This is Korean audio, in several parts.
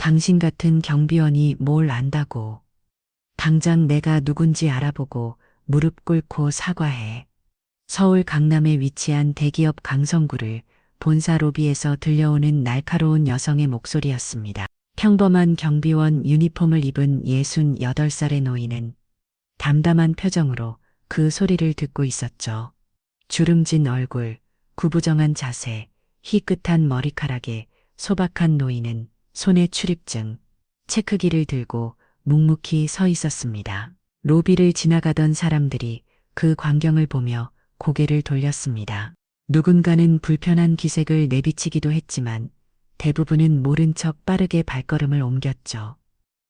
당신 같은 경비원이 뭘 안다고. 당장 내가 누군지 알아보고 무릎 꿇고 사과해. 서울 강남에 위치한 대기업 강성구를 본사 로비에서 들려오는 날카로운 여성의 목소리였습니다. 평범한 경비원 유니폼을 입은 68살의 노인은 담담한 표정으로 그 소리를 듣고 있었죠. 주름진 얼굴, 구부정한 자세, 희끗한 머리카락에 소박한 노인은 손에 출입증, 체크기를 들고 묵묵히 서 있었습니다. 로비를 지나가던 사람들이 그 광경을 보며 고개를 돌렸습니다. 누군가는 불편한 기색을 내비치기도 했지만 대부분은 모른 척 빠르게 발걸음을 옮겼죠.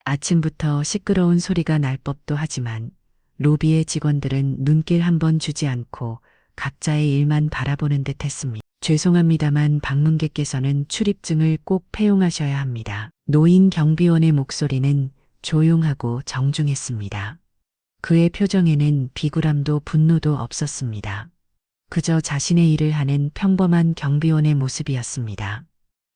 아침부터 시끄러운 소리가 날 법도 하지만 로비의 직원들은 눈길 한 번 주지 않고 각자의 일만 바라보는 듯 했습니다. 죄송합니다만 방문객께서는 출입증을 꼭 폐용하셔야 합니다. 노인 경비원의 목소리는 조용하고 정중했습니다. 그의 표정에는 비굴함도 분노도 없었습니다. 그저 자신의 일을 하는 평범한 경비원의 모습이었습니다.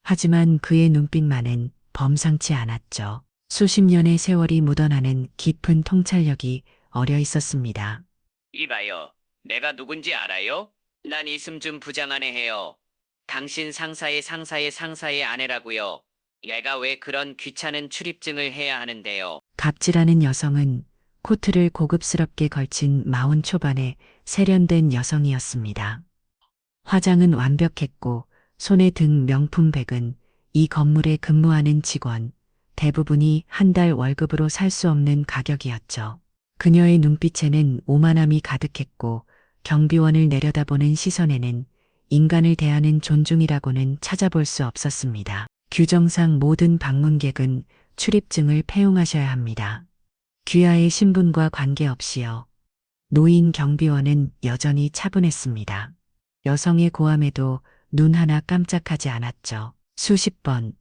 하지만 그의 눈빛만은 범상치 않았죠. 수십 년의 세월이 묻어나는 깊은 통찰력이 어려 있었습니다. 이봐요. 내가 누군지 알아요? 난 이승준 부장 아내예요. 당신 상사의 상사의 상사의 아내라고요. 내가 왜 그런 귀찮은 출입증을 해야 하는데요. 갑질하는 여성은 코트를 고급스럽게 걸친 40 초반의 세련된 여성이었습니다. 화장은 완벽했고 손에 든 명품백은 이 건물에 근무하는 직원 대부분이 한 달 월급으로 살 수 없는 가격이었죠. 그녀의 눈빛에는 오만함이 가득했고 경비원을 내려다보는 시선에는 인간을 대하는 존중이라고는 찾아볼 수 없었습니다. 규정상 모든 방문객은 출입증을 폐용하셔야 합니다. 귀하의 신분과 관계없이요. 노인 경비원은 여전히 차분했습니다. 여성의 고함에도 눈 하나 깜짝하지 않았죠. 수십 번,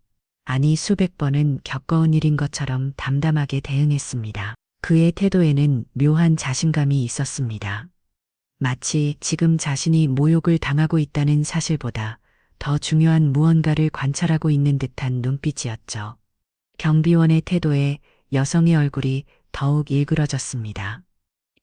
아니 수백 번은 겪어온 일인 것처럼 담담하게 대응했습니다. 그의 태도에는 묘한 자신감이 있었습니다. 마치 지금 자신이 모욕을 당하고 있다는 사실보다 더 중요한 무언가를 관찰하고 있는 듯한 눈빛이었죠. 경비원의 태도에 여성의 얼굴이 더욱 일그러졌습니다.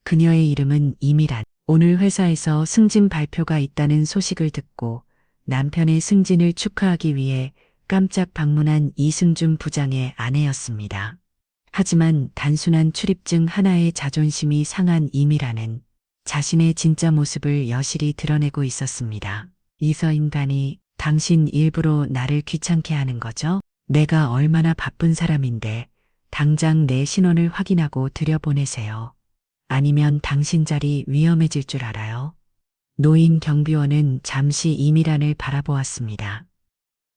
그녀의 이름은 이미란. 오늘 회사에서 승진 발표가 있다는 소식을 듣고 남편의 승진을 축하하기 위해 깜짝 방문한 이승준 부장의 아내였습니다. 하지만 단순한 출입증 하나의 자존심이 상한 이미란은 자신의 진짜 모습을 여실히 드러내고 있었습니다. 이서 인간이 당신 일부러 나를 귀찮게 하는 거죠? 내가 얼마나 바쁜 사람인데 당장 내 신원을 확인하고 들여보내세요. 아니면 당신 자리 위험해질 줄 알아요? 노인 경비원은 잠시 이미란을 바라보았습니다.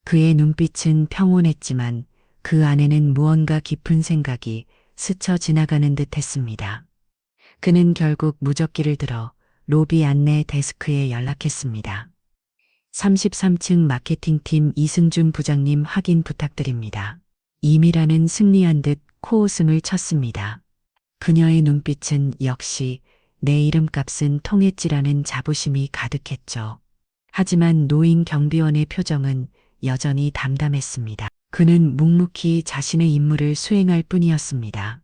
그의 눈빛은 평온했지만 그 안에는 무언가 깊은 생각이 스쳐 지나가는 듯 했습니다. 그는 결국 무적기를 들어 로비 안내 데스크에 연락했습니다. 33층 마케팅팀 이승준 부장님 확인 부탁드립니다. 이미라는 승리한 듯 코웃음을 쳤습니다. 그녀의 눈빛은 역시 내 이름값은 통했지라는 자부심이 가득했죠. 하지만 노인 경비원의 표정은 여전히 담담했습니다. 그는 묵묵히 자신의 임무를 수행할 뿐이었습니다.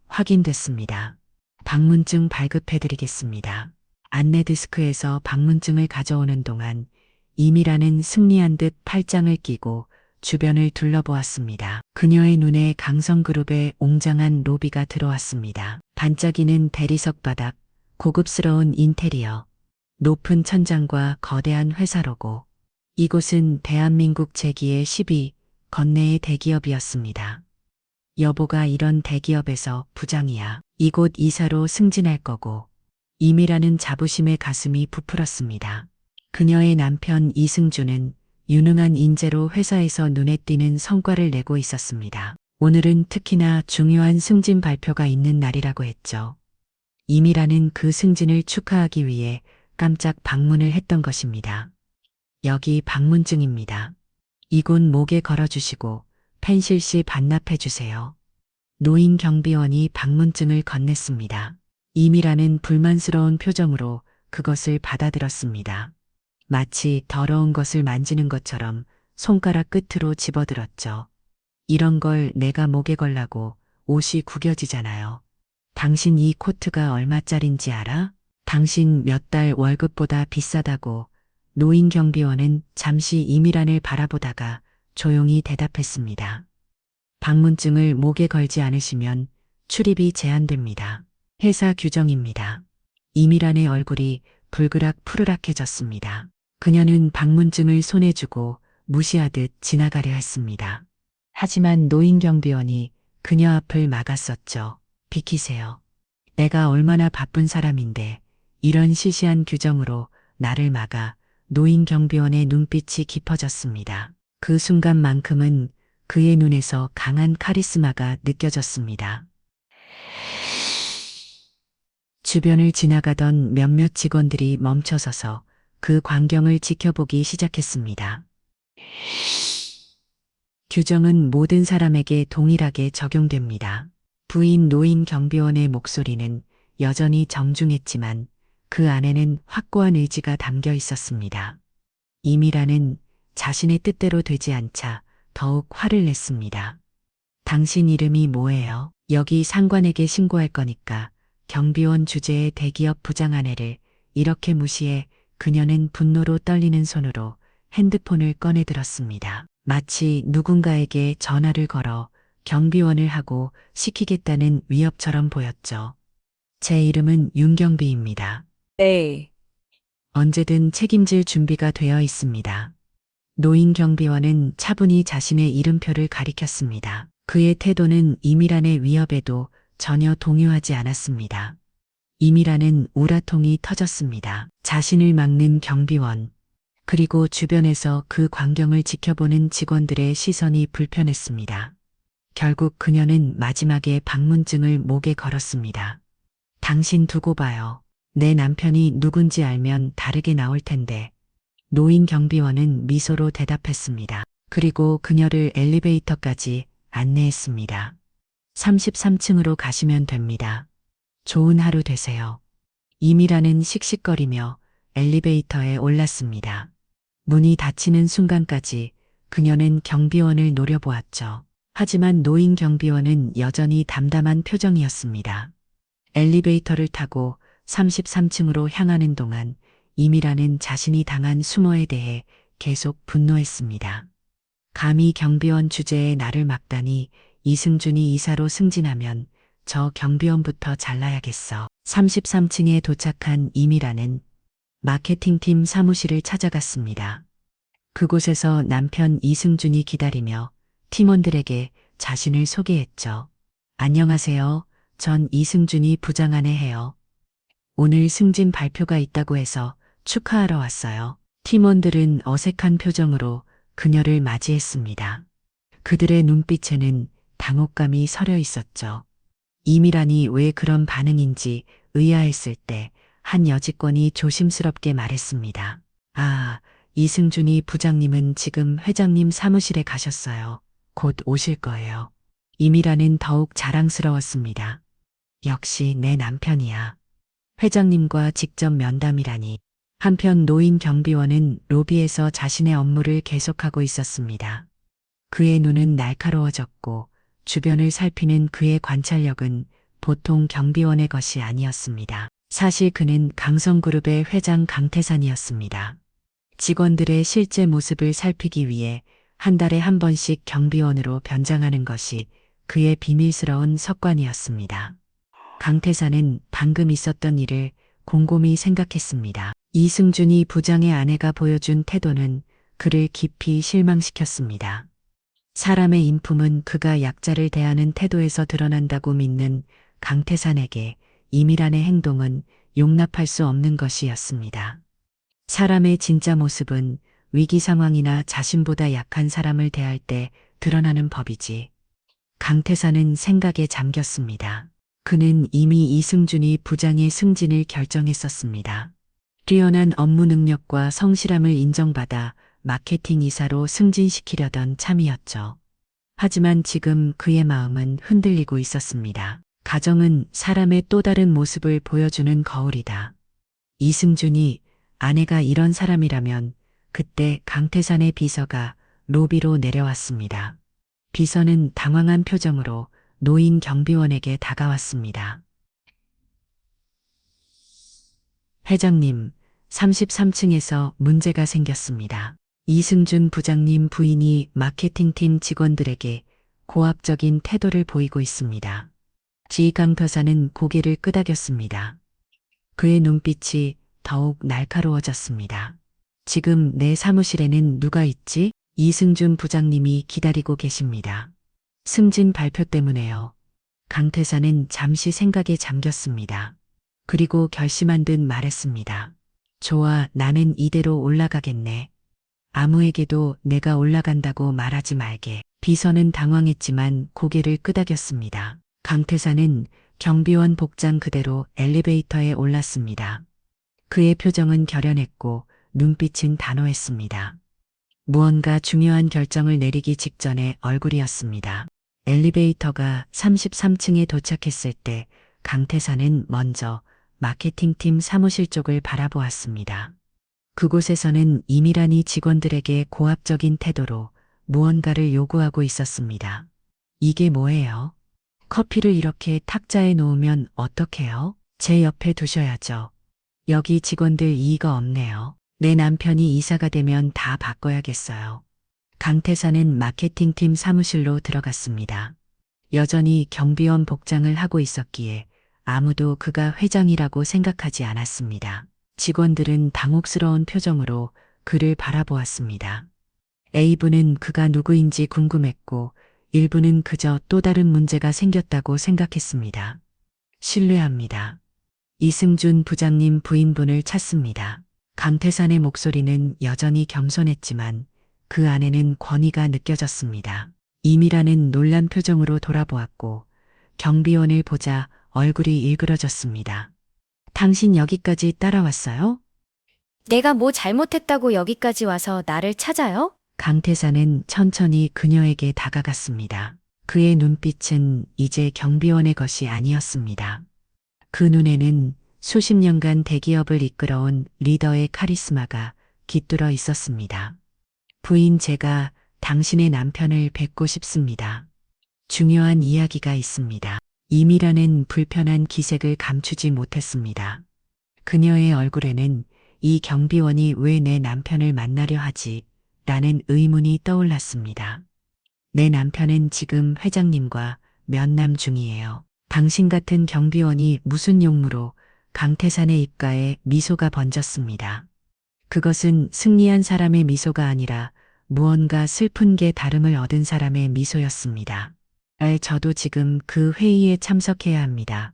확인됐습니다. 방문증 발급해드리겠습니다. 안내 디스크에서 방문증을 가져오는 동안 이미라는 승리한 듯 팔짱을 끼고 주변을 둘러보았습니다. 그녀의 눈에 강성그룹의 웅장한 로비가 들어왔습니다. 반짝이는 대리석 바닥, 고급스러운 인테리어, 높은 천장과 거대한 회사 로고. 이곳은 대한민국 제2의 10위 건내의 대기업이었습니다. 여보가 이런 대기업에서 부장이야. 이곳 이사로 승진할 거고. 이미라는 자부심에 가슴이 부풀었습니다. 그녀의 남편 이승준은 유능한 인재로 회사에서 눈에 띄는 성과를 내고 있었습니다. 오늘은 특히나 중요한 승진 발표가 있는 날이라고 했죠. 이미라는 그 승진을 축하하기 위해 깜짝 방문을 했던 것입니다. 여기 방문증입니다. 이곳 목에 걸어주시고 펜실시 반납해 주세요. 노인 경비원이 방문증을 건넸습니다. 이미라는 불만스러운 표정으로 그것을 받아들었습니다. 마치 더러운 것을 만지는 것처럼 손가락 끝으로 집어들었죠. 이런 걸 내가 목에 걸라고 옷이 구겨지잖아요. 당신 이 코트가 얼마짜린지 알아? 당신 몇 달 월급보다 비싸다고. 노인 경비원은 잠시 이미란을 바라보다가 조용히 대답했습니다. 방문증을 목에 걸지 않으시면 출입이 제한됩니다. 회사 규정입니다. 이미란의 얼굴이 불그락 푸르락해졌습니다. 그녀는 방문증을 손에 쥐고 무시하듯 지나가려 했습니다. 하지만 노인 경비원이 그녀 앞을 막았었죠. 비키세요. 내가 얼마나 바쁜 사람인데 이런 시시한 규정으로 나를 막아. 노인 경비원의 눈빛이 깊어졌습니다. 그 순간만큼은 그의 눈에서 강한 카리스마가 느껴졌습니다. 주변을 지나가던 몇몇 직원들이 멈춰서서 그 광경을 지켜보기 시작했습니다. 규정은 모든 사람에게 동일하게 적용됩니다. 부인 노인 경비원의 목소리는 여전히 정중했지만 그 안에는 확고한 의지가 담겨 있었습니다. 이미라는 자신의 뜻대로 되지 않자 더욱 화를 냈습니다. 당신 이름이 뭐예요? 여기 상관에게 신고할 거니까. 경비원 주제의 대기업 부장 아내를 이렇게 무시해. 그녀는 분노로 떨리는 손으로 핸드폰을 꺼내 들었습니다. 마치 누군가에게 전화를 걸어 경비원을 하고 시키겠다는 위협처럼 보였죠. 제 이름은 윤경비입니다. 네. 언제든 책임질 준비가 되어 있습니다. 노인 경비원은 차분히 자신의 이름표를 가리켰습니다. 그의 태도는 이미란의 위협에도 전혀 동요하지 않았습니다. 이미란은 우라통이 터졌습니다. 자신을 막는 경비원, 그리고 주변에서 그 광경을 지켜보는 직원들의 시선이 불편했습니다. 결국 그녀는 마지막에 방문증을 목에 걸었습니다. 당신 두고 봐요. 내 남편이 누군지 알면 다르게 나올 텐데. 노인 경비원은 미소로 대답했습니다. 그리고 그녀를 엘리베이터까지 안내했습니다. 33층으로 가시면 됩니다. 좋은 하루 되세요. 이미라는 씩씩거리며 엘리베이터에 올랐습니다. 문이 닫히는 순간까지 그녀는 경비원을 노려보았죠. 하지만 노인 경비원은 여전히 담담한 표정이었습니다. 엘리베이터를 타고 33층으로 향하는 동안 이미라는 자신이 당한 수모에 대해 계속 분노했습니다. 감히 경비원 주제에 나를 막다니. 이승준이 이사로 승진하면 저 경비원부터 잘라야겠어. 33층에 도착한 이미라는 마케팅팀 사무실을 찾아갔습니다. 그곳에서 남편 이승준이 기다리며 팀원들에게 자신을 소개했죠. 안녕하세요. 전 이승준이 부장 아내예요. 오늘 승진 발표가 있다고 해서 축하하러 왔어요. 팀원들은 어색한 표정으로 그녀를 맞이했습니다. 그들의 눈빛에는 당혹감이 서려 있었죠. 이미란이 왜 그런 반응인지 의아했을 때 한 여직원이 조심스럽게 말했습니다. 아, 이승준이 부장님은 지금 회장님 사무실에 가셨어요. 곧 오실 거예요. 이미란은 더욱 자랑스러웠습니다. 역시 내 남편이야. 회장님과 직접 면담이라니. 한편 노인 경비원은 로비에서 자신의 업무를 계속하고 있었습니다. 그의 눈은 날카로워졌고 주변을 살피는 그의 관찰력은 보통 경비원의 것이 아니었습니다. 사실 그는 강성그룹의 회장 강태산이었습니다. 직원들의 실제 모습을 살피기 위해 한 달에 한 번씩 경비원으로 변장하는 것이 그의 비밀스러운 습관이었습니다. 강태산은 방금 있었던 일을 곰곰이 생각했습니다. 이승준이 부장의 아내가 보여준 태도는 그를 깊이 실망시켰습니다. 사람의 인품은 그가 약자를 대하는 태도에서 드러난다고 믿는 강태산에게 이미란의 행동은 용납할 수 없는 것이었습니다. 사람의 진짜 모습은 위기 상황이나 자신보다 약한 사람을 대할 때 드러나는 법이지. 강태산은 생각에 잠겼습니다. 그는 이미 이승준이 부장의 승진을 결정했었습니다. 뛰어난 업무 능력과 성실함을 인정받아 마케팅 이사로 승진시키려던 참이었죠. 하지만 지금 그의 마음은 흔들리고 있었습니다. 가정은 사람의 또 다른 모습을 보여주는 거울이다. 이승준이 아내가 이런 사람이라면 그때 강태산의 비서가 로비로 내려왔습니다. 비서는 당황한 표정으로 노인 경비원에게 다가왔습니다. 회장님, 33층에서 문제가 생겼습니다. 이승준 부장님 부인이 마케팅팀 직원들에게 고압적인 태도를 보이고 있습니다. 지강 변호사는 고개를 끄덕였습니다. 그의 눈빛이 더욱 날카로워졌습니다. 지금 내 사무실에는 누가 있지? 이승준 부장님이 기다리고 계십니다. 승진 발표 때문에요. 강태사는 잠시 생각에 잠겼습니다. 그리고 결심한 듯 말했습니다. 좋아, 나는 이대로 올라가겠네. 아무에게도 내가 올라간다고 말하지 말게. 비서는 당황했지만 고개를 끄덕였습니다. 강태사는 경비원 복장 그대로 엘리베이터에 올랐습니다. 그의 표정은 결연했고 눈빛은 단호했습니다. 무언가 중요한 결정을 내리기 직전의 얼굴이었습니다. 엘리베이터가 33층에 도착했을 때 강태사는 먼저 마케팅팀 사무실 쪽을 바라보았습니다. 그곳에서는 이미란이 직원들에게 고압적인 태도로 무언가를 요구하고 있었습니다. 이게 뭐예요? 커피를 이렇게 탁자에 놓으면 어떡해요? 제 옆에 두셔야죠. 여기 직원들 이의가 없네요. 내 남편이 이사가 되면 다 바꿔야겠어요. 강태사는 마케팅팀 사무실로 들어갔습니다. 여전히 경비원 복장을 하고 있었기에 아무도 그가 회장이라고 생각하지 않았습니다. 직원들은 당혹스러운 표정으로 그를 바라보았습니다. A부는 그가 누구인지 궁금했고 일부는 그저 또 다른 문제가 생겼다고 생각했습니다. 실례합니다. 이승준 부장님 부인분을 찾습니다. 강태산의 목소리는 여전히 겸손했지만 그 안에는 권위가 느껴졌습니다. 이미라는 놀란 표정으로 돌아보았고 경비원을 보자 얼굴이 일그러졌습니다. 당신 여기까지 따라왔어요? 내가 뭐 잘못했다고 여기까지 와서 나를 찾아요? 강태산은 천천히 그녀에게 다가갔습니다. 그의 눈빛은 이제 경비원의 것이 아니었습니다. 그 눈에는 수십 년간 대기업을 이끌어온 리더의 카리스마가 깃들어 있었습니다. 부인, 제가 당신의 남편을 뵙고 싶습니다. 중요한 이야기가 있습니다. 이미라는 불편한 기색을 감추지 못했습니다. 그녀의 얼굴에는 이 경비원이 왜 내 남편을 만나려 하지? 라는 의문이 떠올랐습니다. 내 남편은 지금 회장님과 면담 중이에요. 당신 같은 경비원이 무슨 용무로? 강태산의 입가에 미소가 번졌습니다. 그것은 승리한 사람의 미소가 아니라 무언가 슬픈 게 다름을 얻은 사람의 미소였습니다. 저도 지금 그 회의에 참석해야 합니다.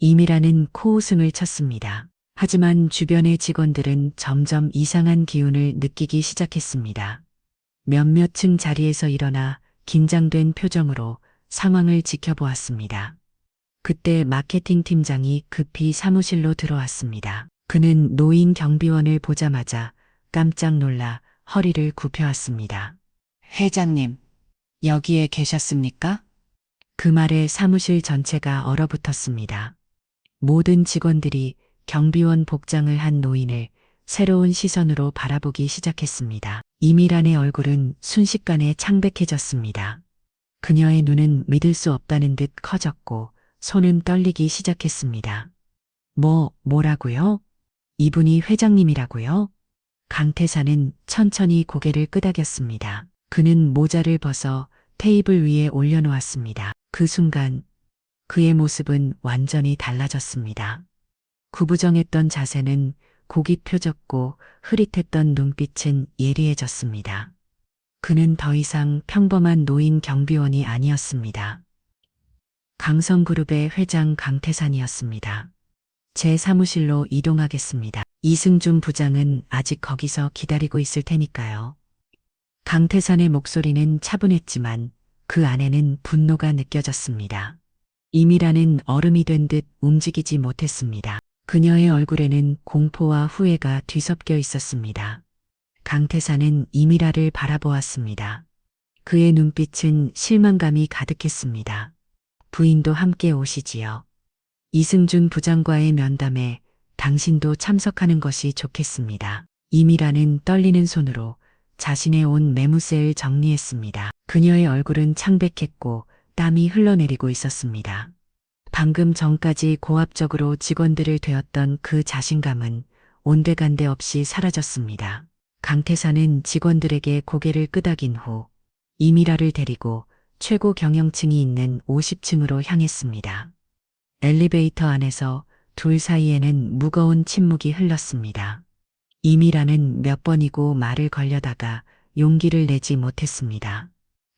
이미라는 코웃음을 쳤습니다. 하지만 주변의 직원들은 점점 이상한 기운을 느끼기 시작했습니다. 몇몇 층 자리에서 일어나 긴장된 표정으로 상황을 지켜보았습니다. 그때 마케팅 팀장이 급히 사무실로 들어왔습니다. 그는 노인 경비원을 보자마자 깜짝 놀라 허리를 굽혀왔습니다. 회장님, 여기에 계셨습니까? 그 말에 사무실 전체가 얼어붙었습니다. 모든 직원들이 경비원 복장을 한 노인을 새로운 시선으로 바라보기 시작했습니다. 이미란의 얼굴은 순식간에 창백해졌습니다. 그녀의 눈은 믿을 수 없다는 듯 커졌고 손은 떨리기 시작했습니다. 뭐라고요? 이분이 회장님이라고요? 강태사는 천천히 고개를 끄덕였습니다. 그는 모자를 벗어 테이블 위에 올려놓았습니다. 그 순간 그의 모습은 완전히 달라졌습니다. 구부정했던 자세는 고기 펴졌고 흐릿했던 눈빛은 예리해졌습니다. 그는 더 이상 평범한 노인 경비원이 아니었습니다. 강성그룹의 회장 강태산이었습니다. 제 사무실로 이동하겠습니다. 이승준 부장은 아직 거기서 기다리고 있을 테니까요. 강태산의 목소리는 차분했지만 그 안에는 분노가 느껴졌습니다. 이미라는 얼음이 된 듯 움직이지 못했습니다. 그녀의 얼굴에는 공포와 후회가 뒤섞여 있었습니다. 강태산은 이미라를 바라보았습니다. 그의 눈빛은 실망감이 가득했습니다. 부인도 함께 오시지요. 이승준 부장과의 면담에 당신도 참석하는 것이 좋겠습니다. 이미라는 떨리는 손으로 자신의 온 매무새를 정리했습니다. 그녀의 얼굴은 창백했고 땀이 흘러내리고 있었습니다. 방금 전까지 고압적으로 직원들을 되었던 그 자신감은 온데간데 없이 사라졌습니다. 강태사는 직원들에게 고개를 끄덕인 후 이미라를 데리고 최고 경영층이 있는 50층으로 향했습니다. 엘리베이터 안에서 둘 사이에는 무거운 침묵이 흘렀습니다. 이미라는 몇 번이고 말을 걸려다가 용기를 내지 못했습니다.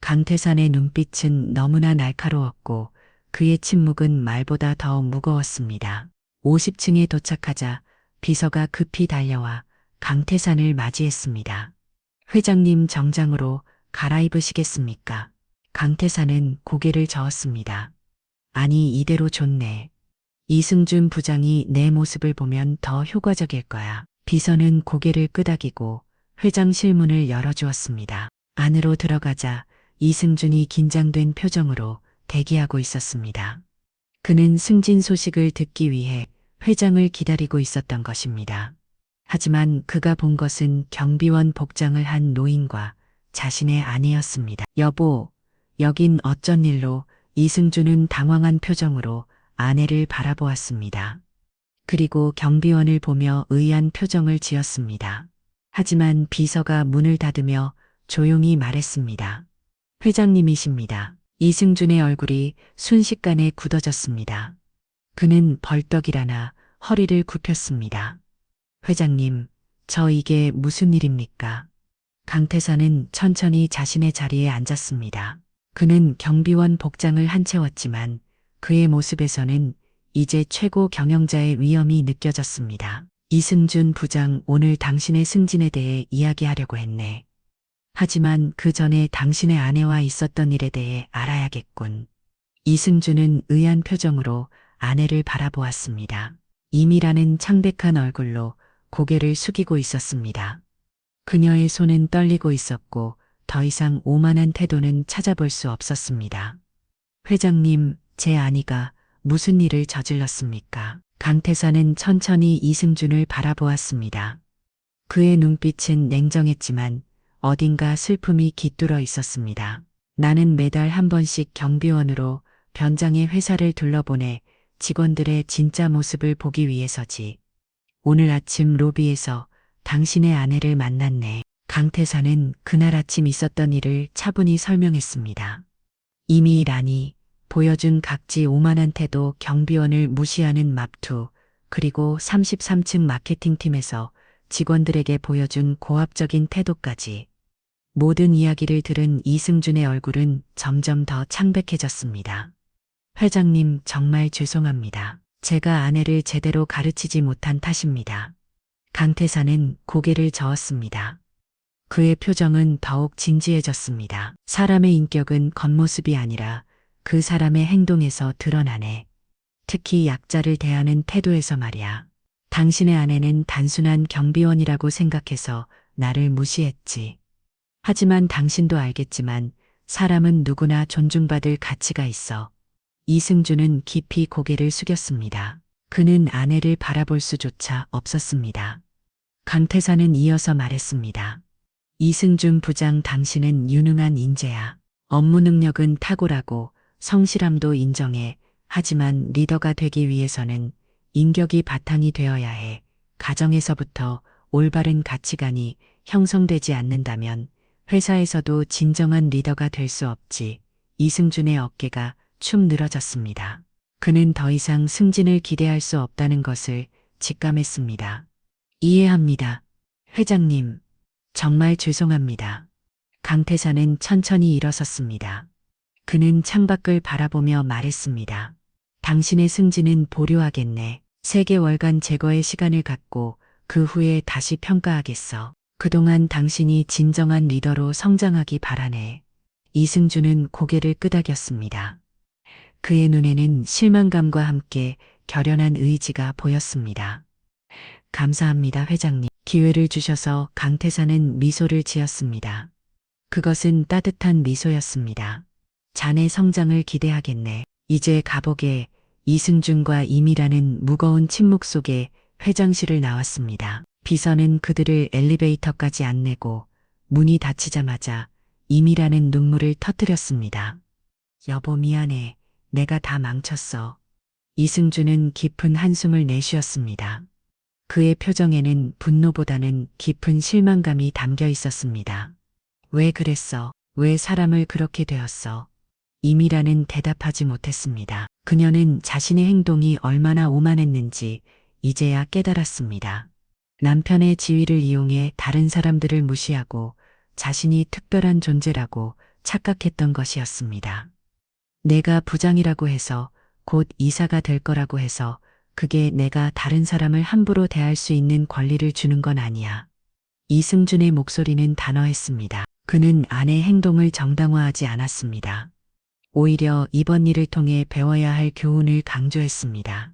강태산의 눈빛은 너무나 날카로웠고 그의 침묵은 말보다 더 무거웠습니다. 50층에 도착하자 비서가 급히 달려와 강태산을 맞이했습니다. 회장님 정장으로 갈아입으시겠습니까? 강태산은 고개를 저었습니다. 아니, 이대로 좋네. 이승준 부장이 내 모습을 보면 더 효과적일 거야. 비서는 고개를 끄덕이고 회장실 문을 열어주었습니다. 안으로 들어가자 이승준이 긴장된 표정으로 대기하고 있었습니다. 그는 승진 소식을 듣기 위해 회장을 기다리고 있었던 것입니다. 하지만 그가 본 것은 경비원 복장을 한 노인과 자신의 아내였습니다. 여보, 여긴 어쩐 일로? 이승준은 당황한 표정으로 아내를 바라보았습니다. 그리고 경비원을 보며 의아한 표정을 지었습니다. 하지만 비서가 문을 닫으며 조용히 말했습니다. 회장님이십니다. 이승준의 얼굴이 순식간에 굳어졌습니다. 그는 벌떡 일어나 허리를 굽혔습니다. 회장님, 저 이게 무슨 일입니까? 강태사는 천천히 자신의 자리에 앉았습니다. 그는 경비원 복장을 한 채웠지만 그의 모습에서는 이제 최고 경영자의 위엄이 느껴졌습니다. 이승준 부장, 오늘 당신의 승진에 대해 이야기하려고 했네. 하지만 그 전에 당신의 아내와 있었던 일에 대해 알아야겠군. 이승준은 의아한 표정으로 아내를 바라보았습니다. 이미라는 창백한 얼굴로 고개를 숙이고 있었습니다. 그녀의 손은 떨리고 있었고 더 이상 오만한 태도는 찾아볼 수 없었습니다. 회장님, 제 아내가 무슨 일을 저질렀습니까? 강태사는 천천히 이승준을 바라보았습니다. 그의 눈빛은 냉정했지만 어딘가 슬픔이 깃들어 있었습니다. 나는 매달 한 번씩 경비원으로 변장의 회사를 둘러보내 직원들의 진짜 모습을 보기 위해서지. 오늘 아침 로비에서 당신의 아내를 만났네. 강태사는 그날 아침 있었던 일을 차분히 설명했습니다. 이미 라니 보여준 각지 오만한 태도, 경비원을 무시하는 말투, 그리고 33층 마케팅팀에서 직원들에게 보여준 고압적인 태도까지. 모든 이야기를 들은 이승준의 얼굴은 점점 더 창백해졌습니다. 회장님, 정말 죄송합니다. 제가 아내를 제대로 가르치지 못한 탓입니다. 강태사는 고개를 저었습니다. 그의 표정은 더욱 진지해졌습니다. 사람의 인격은 겉모습이 아니라 그 사람의 행동에서 드러나네. 특히 약자를 대하는 태도에서 말이야. 당신의 아내는 단순한 경비원이라고 생각해서 나를 무시했지. 하지만 당신도 알겠지만 사람은 누구나 존중받을 가치가 있어. 이승준은 깊이 고개를 숙였습니다. 그는 아내를 바라볼 수조차 없었습니다. 강태사는 이어서 말했습니다. 이승준 부장, 당신은 유능한 인재야. 업무 능력은 탁월하고 성실함도 인정해. 하지만 리더가 되기 위해서는 인격이 바탕이 되어야 해. 가정에서부터 올바른 가치관이 형성되지 않는다면 회사에서도 진정한 리더가 될 수 없지. 이승준의 어깨가 축 늘어졌습니다. 그는 더 이상 승진을 기대할 수 없다는 것을 직감했습니다. 이해합니다. 회장님, 정말 죄송합니다. 강태사는 천천히 일어섰습니다. 그는 창밖을 바라보며 말했습니다. 당신의 승진은 보류하겠네. 3개월간 제거의 시간을 갖고 그 후에 다시 평가하겠어. 그동안 당신이 진정한 리더로 성장하기 바라네. 이승준은 고개를 끄덕였습니다. 그의 눈에는 실망감과 함께 결연한 의지가 보였습니다. 감사합니다, 회장님. 기회를 주셔서. 강태사는 미소를 지었습니다. 그것은 따뜻한 미소였습니다. 자네 성장을 기대하겠네. 이제 가보게. 이승준과 이미라는 무거운 침묵 속에 회장실을 나왔습니다. 비서는 그들을 엘리베이터까지 안내고 문이 닫히자마자 임이라는 눈물을 터뜨렸습니다. 여보 미안해. 내가 다 망쳤어. 이승주는 깊은 한숨을 내쉬었습니다. 그의 표정에는 분노보다는 깊은 실망감이 담겨 있었습니다. 왜 그랬어? 왜 사람을 그렇게 되었어? 임이라는 대답하지 못했습니다. 그녀는 자신의 행동이 얼마나 오만했는지 이제야 깨달았습니다. 남편의 지위를 이용해 다른 사람들을 무시하고 자신이 특별한 존재라고 착각했던 것이었습니다. 내가 부장이라고 해서 곧 이사가 될 거라고 해서 그게 내가 다른 사람을 함부로 대할 수 있는 권리를 주는 건 아니야. 이승준의 목소리는 단호했습니다. 그는 아내의 행동을 정당화하지 않았습니다. 오히려 이번 일을 통해 배워야 할 교훈을 강조했습니다.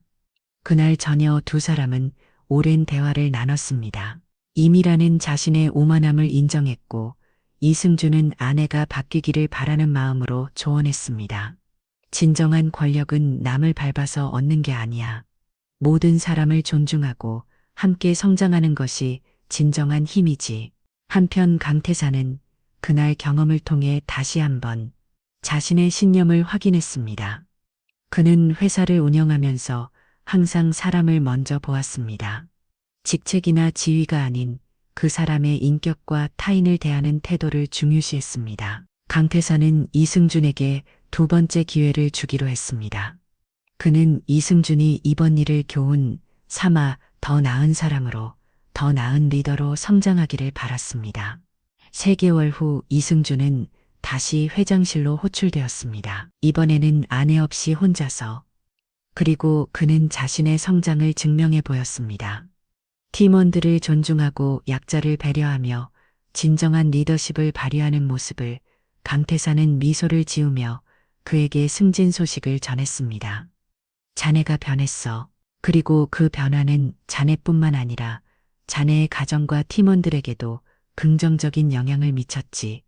그날 저녁 두 사람은 오랜 대화를 나눴습니다. 임이라는 자신의 오만함을 인정했고 이승준은 아내가 바뀌기를 바라는 마음으로 조언했습니다. 진정한 권력은 남을 밟아서 얻는 게 아니야. 모든 사람을 존중하고 함께 성장하는 것이 진정한 힘이지. 한편 강태사는 그날 경험을 통해 다시 한번 자신의 신념을 확인했습니다. 그는 회사를 운영하면서 항상 사람을 먼저 보았습니다. 직책이나 지위가 아닌 그 사람의 인격과 타인을 대하는 태도를 중요시했습니다. 강태사는 이승준에게 두 번째 기회를 주기로 했습니다. 그는 이승준이 이번 일을 교훈 삼아 더 나은 사람으로, 더 나은 리더로 성장하기를 바랐습니다. 3개월 후 이승준은 다시 회장실로 호출되었습니다. 이번에는 아내 없이 혼자서. 그리고 그는 자신의 성장을 증명해 보였습니다. 팀원들을 존중하고 약자를 배려하며 진정한 리더십을 발휘하는 모습을 강태사는 미소를 지으며 그에게 승진 소식을 전했습니다. 자네가 변했어. 그리고 그 변화는 자네뿐만 아니라 자네의 가정과 팀원들에게도 긍정적인 영향을 미쳤지.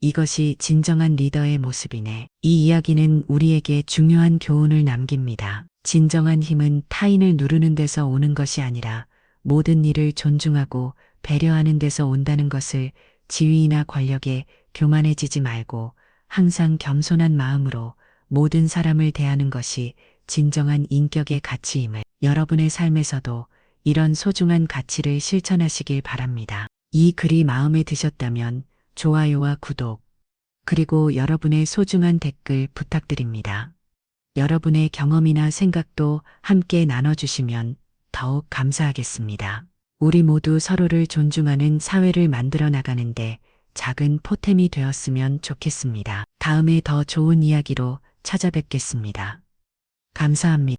이것이 진정한 리더의 모습이네. 이 이야기는 우리에게 중요한 교훈을 남깁니다. 진정한 힘은 타인을 누르는 데서 오는 것이 아니라 모든 일을 존중하고 배려하는 데서 온다는 것을 지위나 권력에 교만해지지 말고 항상 겸손한 마음으로 모든 사람을 대하는 것이 진정한 인격의 가치임을 여러분의 삶에서도 이런 소중한 가치를 실천하시길 바랍니다. 이 글이 마음에 드셨다면 좋아요와 구독, 그리고 여러분의 소중한 댓글 부탁드립니다. 여러분의 경험이나 생각도 함께 나눠주시면 더욱 감사하겠습니다. 우리 모두 서로를 존중하는 사회를 만들어 나가는데 작은 보탬이 되었으면 좋겠습니다. 다음에 더 좋은 이야기로 찾아뵙겠습니다. 감사합니다.